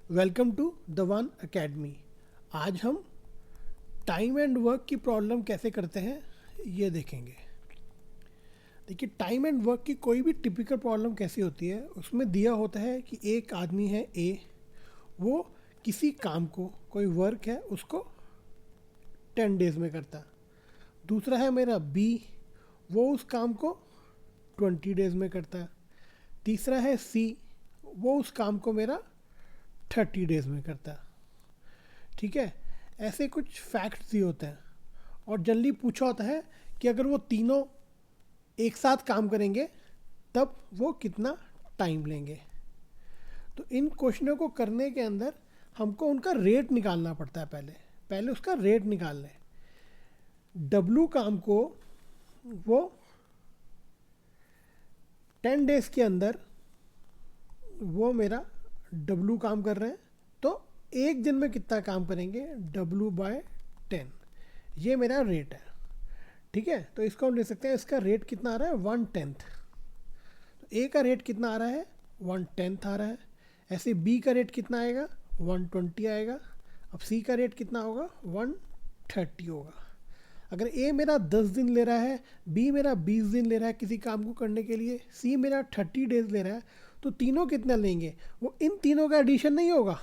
Welcome to the one academy. आज हम time and work की प्रॉब्लम कैसे करते हैं ये देखेंगे। देखिए, टाइम एंड वर्क की कोई भी टिपिकल प्रॉब्लम कैसी होती है, उसमें दिया होता है कि एक आदमी है ए, वो किसी काम को, कोई वर्क है उसको 10 डेज में करता है। दूसरा है मेरा बी, वो उस काम को 20 डेज में करता है। तीसरा है सी, वो उस काम को मेरा 30 डेज में करता है। ठीक है, ऐसे कुछ फैक्ट्स दिए होते हैं और जनरली पूछा होता है कि अगर वो तीनों एक साथ काम करेंगे तब वो कितना टाइम लेंगे। तो इन क्वेश्चनों को करने के अंदर हमको उनका रेट निकालना पड़ता है। पहले पहले उसका रेट निकाल लें। डब्लू काम को वो 10 डेज के अंदर वो मेरा डब्लू काम कर रहे हैं, तो एक दिन में कितना काम करेंगे, W/10, ये मेरा रेट है। ठीक है, तो इसको हम ले सकते हैं, इसका रेट कितना आ रहा है 1/10। तो ए का रेट कितना आ रहा है 1/10 आ रहा है। ऐसे बी का रेट कितना आएगा 120 आएगा। अब सी का रेट कितना होगा 130 होगा। अगर ए मेरा 10 दिन ले रहा है, बी मेरा 20 दिन ले रहा है किसी काम को करने के लिए, सी मेरा 30 डेज ले रहा है, तो तीनों कितना लेंगे, वो इन तीनों का एडिशन नहीं होगा।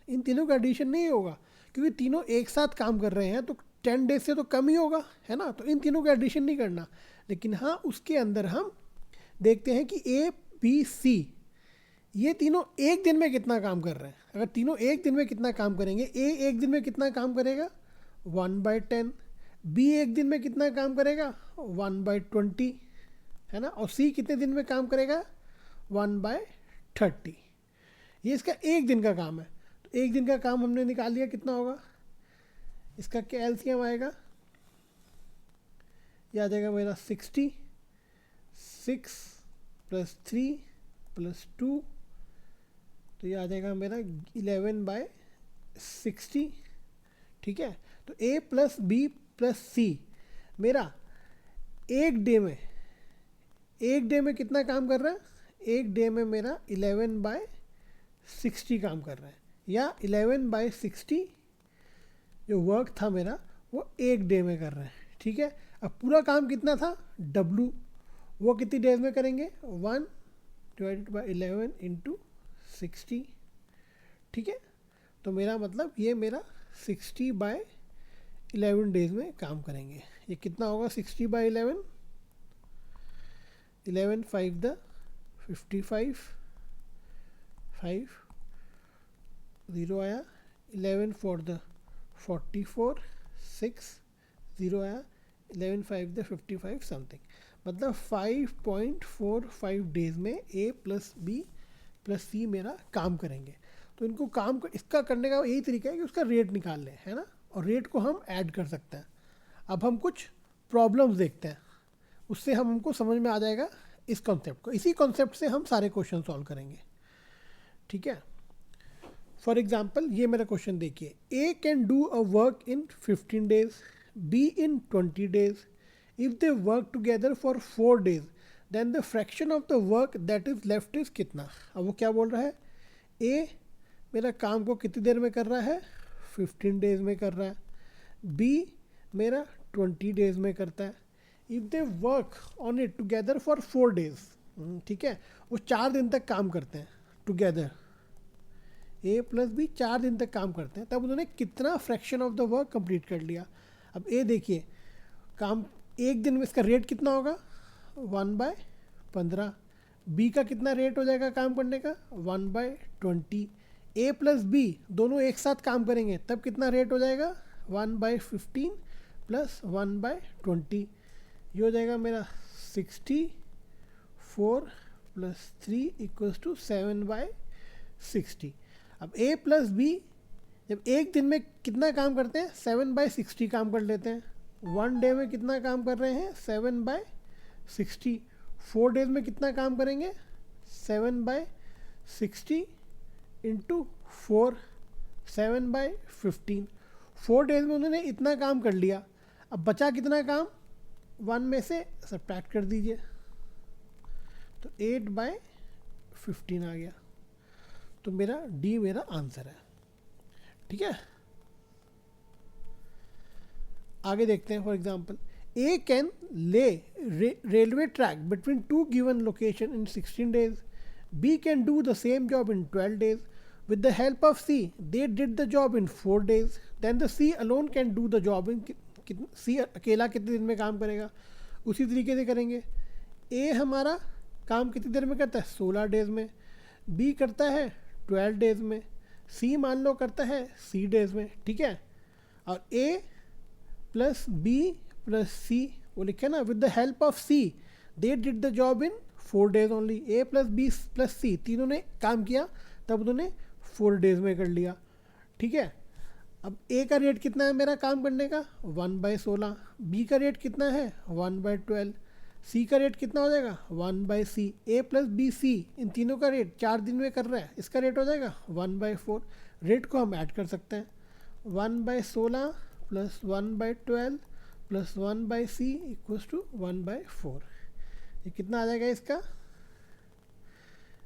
इन तीनों का एडिशन नहीं होगा क्योंकि तीनों एक साथ काम कर रहे हैं, तो 10 डेज से तो कम ही होगा, है ना। तो इन तीनों का एडिशन नहीं करना। लेकिन हाँ, उसके अंदर हम देखते हैं कि ए बी सी ये तीनों एक दिन में कितना काम कर रहे हैं। अगर तीनों एक दिन में कितना काम करेंगे, ए एक दिन में कितना काम करेगा 1/10, बी एक दिन में कितना काम करेगा 1/20, है ना। और सी कितने दिन में काम करेगा 1/30। ये इसका एक दिन का काम है। तो एक दिन का काम हमने निकाल लिया, कितना होगा, इसका क्या एलसीएम आएगा, यह आ जाएगा मेरा 60, 6 + 3 + 2, तो ये आ जाएगा मेरा 11/60। ठीक है, तो ए प्लस बी प्लस सी मेरा एक डे में कितना काम कर रहा है, एक डे में मेरा 11/60 काम कर रहा है, या 11/60 जो वर्क था मेरा वो एक डे में कर रहा है। ठीक है, अब पूरा काम कितना था डब्लू, वो कितनी डेज में करेंगे 1/11 × 60। ठीक है, तो मेरा मतलब ये मेरा 60/11 डेज में काम करेंगे। ये कितना होगा 60/11, 11 5 द 55, 5 0 आया, 11 4 द 44, 6 0 आया, 11 5 द 55 समथिंग, मतलब 5.45 डेज में ए प्लस बी प्लस सी मेरा काम करेंगे। तो इनको काम को इसका करने का यही तरीका है कि उसका रेट निकाल लें, है ना, और रेट को हम ऐड कर सकते हैं। अब हम कुछ प्रॉब्लम्स देखते हैं, उससे हमको समझ में आ जाएगा इस कॉन्सेप्ट को। इसी कॉन्सेप्ट से हम सारे क्वेश्चन सॉल्व करेंगे। ठीक है, फॉर एग्जाम्पल ये मेरा क्वेश्चन देखिए, A can do a work in 15 days, B in 20 days. If they work together for 4 days then the fraction of the work that is left is कितना। अब वो क्या बोल रहा है, ए मेरा काम को कितनी देर में कर रहा है 15 डेज में कर रहा है, बी मेरा 20 डेज में करता है। If they work on it together for 4 days, ठीक है, वो 4 दिन तक काम करते हैं टुगेदर, ए प्लस बी 4 दिन तक काम करते हैं, तब उन्होंने कितना fraction of the work complete कर लिया। अब ए देखिए, काम एक दिन में इसका रेट कितना होगा 1/15, बी का कितना रेट हो जाएगा काम करने का 1/20, ए प्लस बी दोनों एक साथ काम करेंगे तब कितना रेट हो जाएगा 1/15 प्लस 1/20, ये हो जाएगा मेरा 64 + 3 = 7/60। अब ए प्लस बी जब एक दिन में कितना काम करते हैं 7/60 काम कर लेते हैं, 1 डे में कितना काम कर रहे हैं 7/60, 4 डेज में कितना काम करेंगे 7/60 × 4, 7/15। 4 डेज में उन्होंने इतना काम कर लिया। अब बचा कितना काम, 1 में से सब्ट्रैक्ट कर दीजिए, तो 8/15 आ गया। तो मेरा डी मेरा आंसर है। ठीक है, आगे देखते हैं। फॉर एग्जांपल, ए कैन ले railway track between two given location in 16 days. B can do the same job in 12 days. With the help of C, they did the job in 4 days. Then the C alone can do the job in C अकेला कितने दिन में काम करेगा? उसी तरीके से करेंगे। A हमारा काम कितनी देर में करता है? 16 डेज में। B करता है 12 डेज में। C मान लो करता है C डेज में। ठीक है, और A plus B plus C वो लिखे ना, with the help of C they did the job in 4 days only. A plus B plus C तीनों ने काम किया, तब उन्होंने 4 days में कर लिया। ठीक है, अब A का रेट कितना है मेरा काम करने का? 1/16। B का रेट कितना है? 1/12। C का रेट कितना हो जाएगा? 1/C। A plus B C इन तीनों का रेट 4 दिन में कर रहा है, इसका रेट हो जाएगा 1/4। रेट को हम ऐड कर सकते हैं, 1/16 plus 1/12 plus 1/C equals to 1/4। ये कितना आ जाएगा इसका?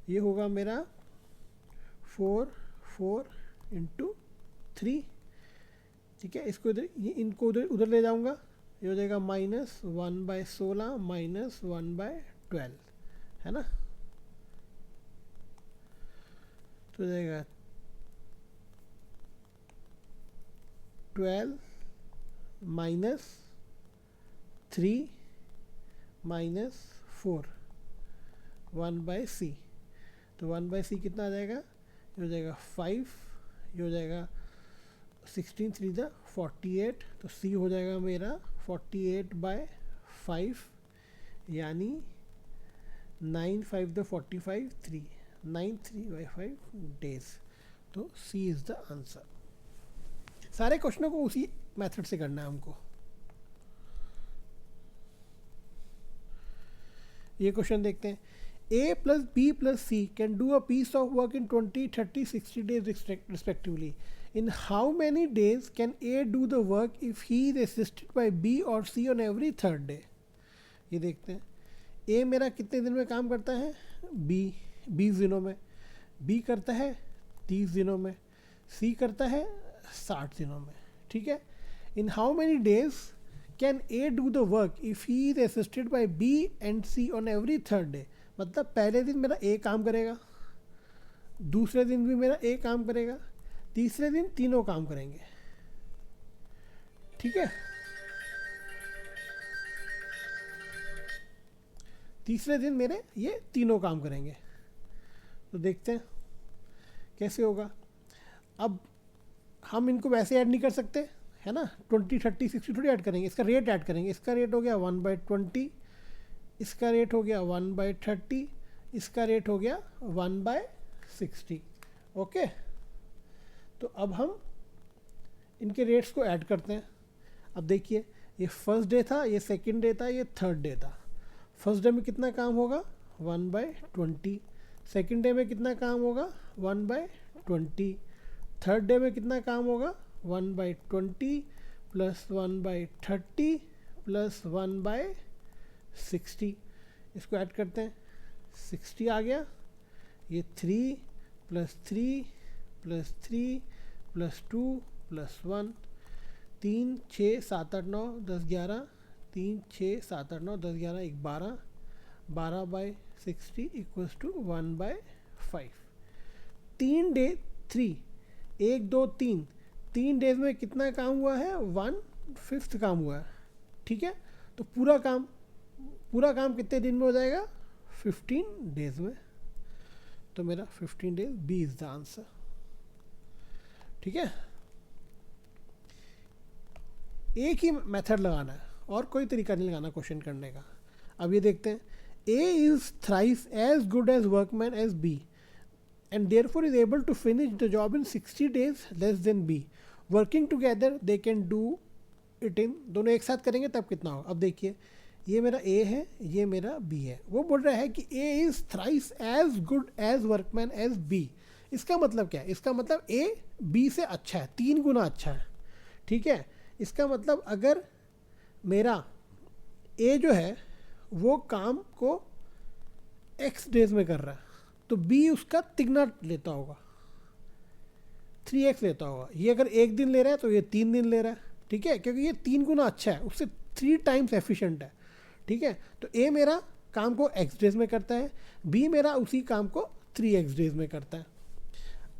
ये होगा मेरा 4 इंटू 3। ठीक है, इसको इधर, ये इनको उधर ले जाऊंगा, ये हो जाएगा -1/16 माइनस 1/12, है ना। तो हो जाएगा 12 माइनस 3 माइनस 4 1/C। तो 1/C कितना आ जाएगा? ये हो जाएगा 5, ये हो जाएगा 16 3 द 48। तो C हो जाएगा मेरा 48/5, यानी 9 5 द 45 3 9 3/5 डेज। तो C इज़ द आंसर। सारे क्वेश्चनों को उसी मेथड से करना है हमको। ये क्वेश्चन देखते हैं। A plus B plus C can do a piece of work in 20 30 60 days respectively. In how many days can A do the work if he is assisted by B or C on every third day? ये देखते हैं। A मेरा कितने दिन में काम करता है? B 20 दिनों में। B करता है 30 दिनों में। C करता है 60 दिनों में। ठीक है, in how many days can A do the work if he is assisted by B and C on every third day? मतलब पहले दिन मेरा A काम करेगा, दूसरे दिन भी मेरा A काम करेगा, तीसरे दिन तीनों काम करेंगे। ठीक है, तीसरे दिन मेरे ये तीनों काम करेंगे। तो देखते हैं कैसे होगा। अब हम इनको वैसे ऐड नहीं कर सकते, है ना। 20 30 60 थोड़ी ऐड करेंगे, इसका रेट ऐड करेंगे। इसका रेट हो गया 1/20, इसका रेट हो गया 1/30, इसका रेट हो गया 1/60। ओके, तो अब हम इनके रेट्स को ऐड करते हैं। अब देखिए, ये फर्स्ट डे था, ये सेकंड डे था, ये थर्ड डे था। फर्स्ट डे में कितना काम होगा? 1/20। सेकंड डे में कितना काम होगा? 1/20। थर्ड डे में कितना काम होगा? 1/20 प्लस 1/30 प्लस 1/60। इसको ऐड करते हैं, 60 आ गया। ये 3 plus 3 plus 3 plus 2 plus 1, 3 6 7 8 9 10 11, 3 6 7 8 9 10 11 1 12, 12/60 equals to 1/5। 3 day 3 1 2 3 days में कितना काम हुआ है? 1/5 काम हुआ है। ठीक है, तो पूरा काम कितने दिन में हो जाएगा? 15 डेज में। तो मेरा 15 days B is the answer. ठीक है, एक ही मेथड लगाना है और कोई तरीका नहीं लगाना क्वेश्चन करने का। अब ये देखते हैं, A is thrice as good as workman as B and therefore is able to finish the job in 60 days less than B. Working together they can do it in, दोनों एक साथ करेंगे तब कितना होगा? अब देखिए, ये मेरा A है, ये मेरा B है। वो बोल रहा है कि A is thrice as good as workman as B। इसका मतलब क्या है? इसका मतलब A B से अच्छा है, 3 गुना अच्छा है। ठीक है, इसका मतलब अगर मेरा A जो है वो काम को x डेज में कर रहा है, तो B उसका तिगना लेता होगा। 3x लेता होगा। ये अगर 1 दिन ले रहा है तो ये 3 दिन ले रहा है, ठीक है, क्योंकि ये 3 गुना अच्छा है, उससे 3 टाइम्स एफिशिएंट है, ठीक है। तो ए मेरा काम को x डेज में करता है, बी मेरा उसी काम को 3x डेज में करता है।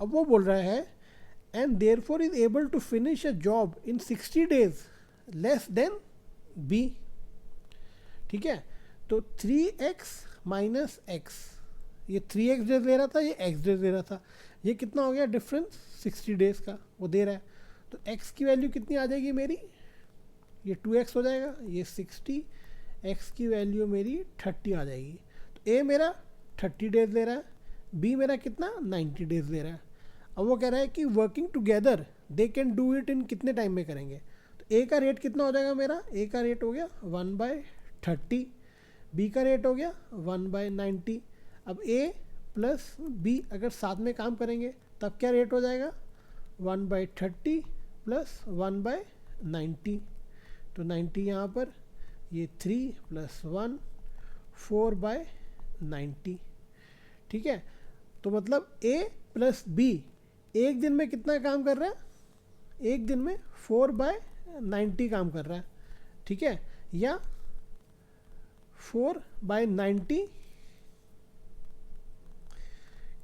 अब वो बोल रहा है and therefore is able to finish a job in 60 days less than B, ठीक है। तो 3x माइनस x, ये 3x डेज ले रहा था, ये x डेज ले रहा था, ये कितना हो गया डिफरेंस 60 डेज का वो दे रहा है। तो x की वैल्यू कितनी आ जाएगी मेरी, ये 2x हो जाएगा, ये 60, x की वैल्यू मेरी 30 आ जाएगी। तो a मेरा 30 डेज ले रहा है, b मेरा कितना 90 डेज ले रहा है। अब वो कह रहा है कि working together they can do it in कितने टाइम में करेंगे। तो a का रेट कितना हो जाएगा मेरा, a का रेट हो गया 1/30, b का रेट हो गया 1/90। अब a प्लस b अगर साथ में काम करेंगे तब क्या रेट हो जाएगा, 1/30 प्लस 1/90। तो 90 यहाँ पर, ये 3 + 1 4/90, ठीक है। तो मतलब a प्लस b एक दिन में कितना काम कर रहा है, एक दिन में 4/90 काम कर रहा है, ठीक है, या 4/90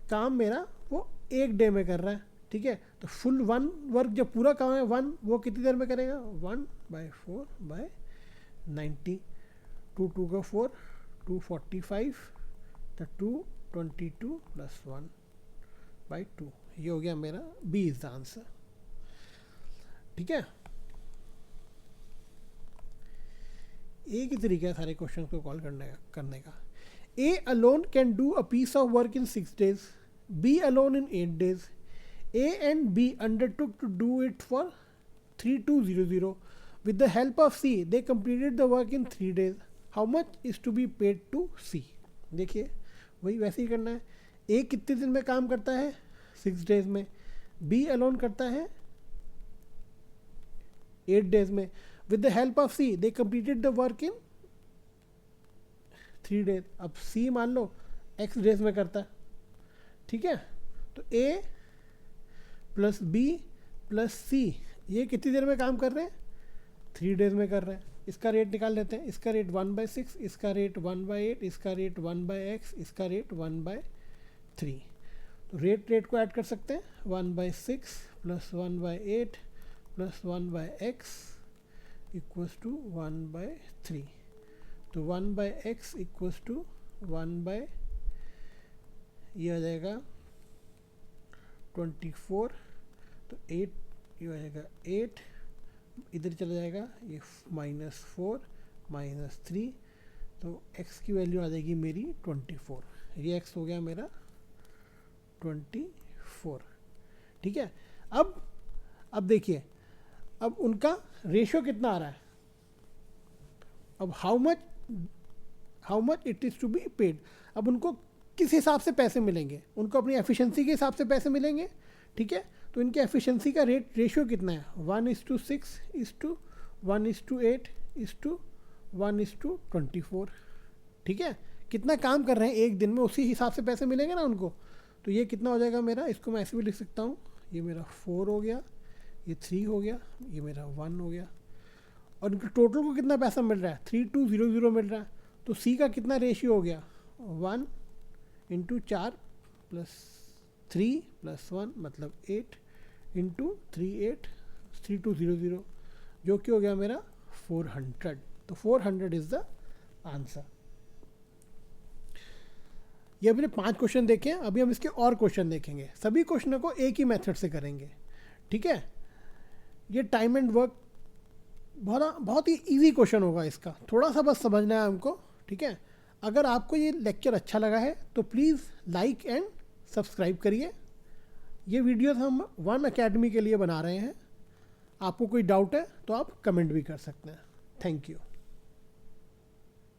काम मेरा वो एक डे में कर रहा है, ठीक है। तो फुल वन वर्क जो पूरा काम है वन, वो कितनी देर में करेगा, 1/4/90, 2 2 का 4, 245, तो 222 + 1/2, ये हो गया मेरा बी इज द आंसर, ठीक है। एक ही तरीका है सारे क्वेश्चन को कॉल करने का। A alone can do a piece of work in 6 days, B alone in 8 days, A and B undertook to do it for 3200. With the help of C, they completed the work in 3 days. How much is to be paid to C? देखिए वही वैसे ही करना है। A कितने दिन में काम करता है, 6 days में, B अलोन करता है 8 days में। With the help of C, they completed the work in 3 days. अब C मान लो X days में करता है, ठीक है। तो A प्लस बी प्लस सी ये कितनी देर में काम कर रहे हैं, 3 days में कर रहे हैं। इसका रेट निकाल लेते हैं, इसका रेट 1/6, इसका रेट 1/8, इसका रेट 1/x, इसका रेट 1/3। तो रेट को ऐड कर सकते हैं, 1/6 plus 1/8 plus 1/x equals to 1/3। तो 1/x इक्वल्स टू 1/ ये आ जाएगा 24, तो 8 ये हो जाएगा 8, इधर चला जाएगा ये -4 -3, तो x की वैल्यू आ जाएगी मेरी 24, ये x हो गया मेरा 24, ठीक है। अब देखिए, अब उनका रेशियो कितना आ रहा है, अब how much it is to be paid. अब उनको किस हिसाब से पैसे मिलेंगे, उनको अपनी एफिशिएंसी के हिसाब से पैसे मिलेंगे, ठीक है। तो इनके एफिशिएंसी का रेशियो कितना है, 1:6 1:8 1:24, ठीक है। कितना काम कर रहे हैं एक दिन में, उसी हिसाब से पैसे मिलेंगे ना उनको। तो ये कितना हो जाएगा मेरा, इसको मैं ऐसे भी लिख सकता हूँ, ये मेरा 4 हो गया, ये 3 हो गया, ये मेरा 1 हो गया, और इनके टोटल को कितना पैसा मिल रहा है, 3200 मिल रहा है। तो सी का कितना रेशियो हो गया, 1 × 4 + 3 + 1 मतलब 8 × 3 3200, जो कि हो गया मेरा 400। तो 400 इज द आंसर। ये हमने 5 क्वेश्चन देखे हैं, अभी हम इसके और क्वेश्चन देखेंगे। सभी क्वेश्चनों को एक ही मेथड से करेंगे, ठीक है। ये टाइम एंड वर्क बहुत ही इजी क्वेश्चन होगा, इसका थोड़ा सा बस समझना है हमको, ठीक है। अगर आपको ये लेक्चर अच्छा लगा है तो प्लीज़ लाइक एंड सब्सक्राइब करिए। ये वीडियोस हम वन अकेडमी के लिए बना रहे हैं। आपको कोई डाउट है तो आप कमेंट भी कर सकते हैं। Thank you.